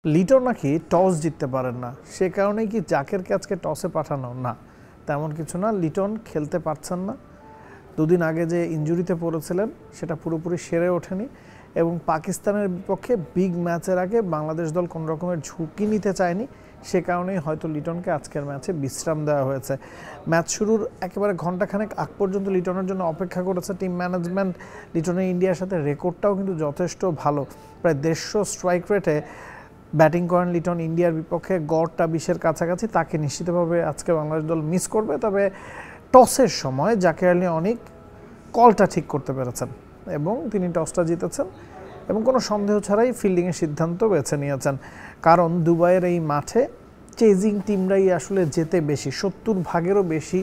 লিটন নাকি টস জিততে পারেন না, সে কারণেই কি জাকেরকে আজকে টসে পাঠানো? না, তেমন কিছু না। লিটন খেলতে পারছেন না। দুদিন আগে যে ইনজুরিতে পড়েছিলেন সেটা পুরোপুরি সেরে ওঠেনি এবং পাকিস্তানের বিপক্ষে বিগ ম্যাচের আগে বাংলাদেশ দল কোনো রকমের ঝুঁকি নিতে চায়নি, সে কারণেই হয়তো লিটনকে আজকের ম্যাচে বিশ্রাম দেওয়া হয়েছে। ম্যাচ শুরুর একেবারে ঘণ্টাখানেক আগ পর্যন্ত লিটনের জন্য অপেক্ষা করেছে টিম ম্যানেজমেন্ট। লিটনের ইন্ডিয়ার সাথে রেকর্ডটাও কিন্তু যথেষ্ট ভালো, প্রায় 150 স্ট্রাইক রেটে ব্যাটিং করেন লিটন ইন্ডিয়ার বিপক্ষে, গড়টা 20-এর কাছাকাছি। তাকে নিশ্চিতভাবে আজকে বাংলাদেশ দল মিস করবে। তবে টসের সময় জাকির আলী অনেক কলটা ঠিক করতে পেরেছেন এবং তিনি টসটা জিতেছেন এবং কোনো সন্দেহ ছাড়াই ফিল্ডিংয়ের সিদ্ধান্ত বেছে নিয়েছেন। কারণ দুবাইয়ের এই মাঠে চেজিং টিমরাই আসলে জেতে বেশি, 70 ভাগেরও বেশি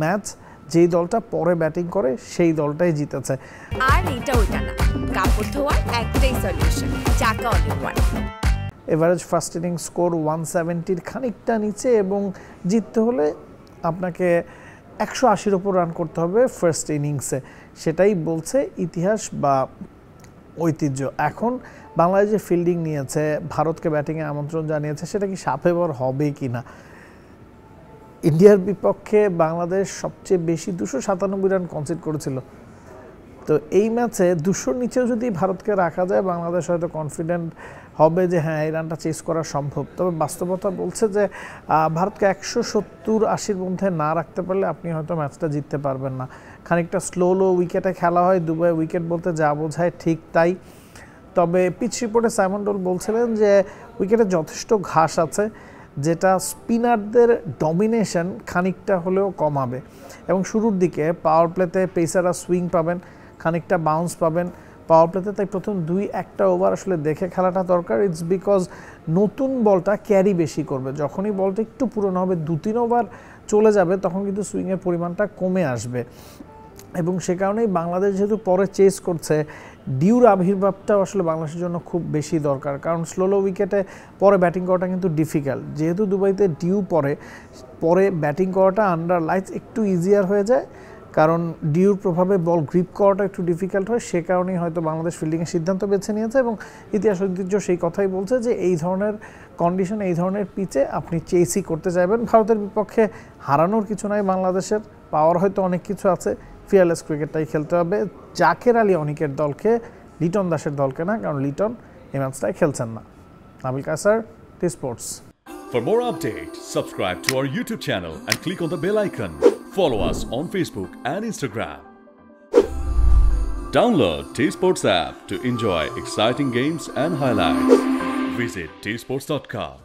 ম্যাচ যেই দলটা পরে ব্যাটিং করে সেই দলটাই জিতেছে। আর এটা ওইটা না, কাপড় ধোয়ার একটাই solution, Chaka all in one. Average first innings score 170-র খানিকটা নিচে এবং জিততে হলে আপনাকে 180-র ওপর রান করতে হবে ফার্স্ট ইনিংসে, সেটাই বলছে ইতিহাস বা ঐতিহ্য। এখন বাংলাদেশ যে ফিল্ডিং নিয়েছে, ভারতকে ব্যাটিংয়ে আমন্ত্রণ জানিয়েছে, সেটা কি সাপেবর হবে কি না? ইন্ডিয়ার বিপক্ষে বাংলাদেশ সবচেয়ে বেশি 297 রান কনসিড করেছিল। তো এই ম্যাচে 200-র নিচেও যদি ভারতকে রাখা যায়, বাংলাদেশ হয়তো কনফিডেন্ট হবে যে হ্যাঁ এই রানটা চেস করা সম্ভব। তবে বাস্তবতা বলছে যে ভারতকে 170-80-র মধ্যে না রাখতে পারলে আপনি হয়তো ম্যাচটা জিততে পারবেন না। খানিকটা স্লো উইকেটে খেলা হয়, দুবাই উইকেট বলতে যা বোঝায় ঠিক তাই। তবে পিচ রিপোর্টে সাইমন ডোল বলছিলেন যে উইকেটে যথেষ্ট ঘাস আছে, যেটা স্পিনারদের ডমিনেশন খানিকটা হলেও কমাবে এবং শুরুর দিকে পাওয়ার প্লেতে পেসাররা সুইং পাবেন, খানিকটা বাউন্স পাবেন পাওয়ার প্লেতে। তাই প্রথম 2-1টা ওভার আসলে দেখে খেলাটা দরকার। ইটস বিকজ নতুন বলটা ক্যারি বেশি করবে, যখনই বলটা একটু পুরনো হবে 2-3 ওভার চলে যাবে তখন কিন্তু সুইংয়ের পরিমাণটা কমে আসবে এবং সে কারণেই বাংলাদেশ যেহেতু পরে চেস করছে, ডিউর আবির্ভাবটাও আসলে বাংলাদেশের জন্য খুব বেশি দরকার। কারণ স্লো উইকেটে পরে ব্যাটিং করাটা কিন্তু ডিফিকাল্ট, যেহেতু দুবাইতে ডিউ পরে ব্যাটিং করাটা আন্ডার লাইটস একটু ইজিয়ার হয়ে যায়, কারণ ডিউর প্রভাবে বল গ্রিপ করাটা একটু ডিফিকাল্ট হয়। সে কারণেই হয়তো বাংলাদেশ ফিল্ডিংয়ের সিদ্ধান্ত বেছে নিয়েছে এবং ইতিহাস ঐতিহ্য সেই কথাই বলছে যে এই ধরনের কন্ডিশন, এই ধরনের পিচে আপনি চেসই করতে চাইবেন। ভারতের বিপক্ষে হারানোর কিছু নাই বাংলাদেশের, পাওয়ার হয়তো অনেক কিছু আছে, ফিয়ারলেস ক্রিকেটটাই খেলতে হবে। জাকের আলী অনেকের দলকে, লিটন দাসের দলকে না, কারণ লিটন এই ম্যাচটাই খেলছেন না। Nabil Kaiser, T Sports. For more updates, subscribe to our YouTube channel and click on the bell icon. Follow us on Facebook and Instagram. Download T Sports app to enjoy exciting games and highlights. Visit tsports.com.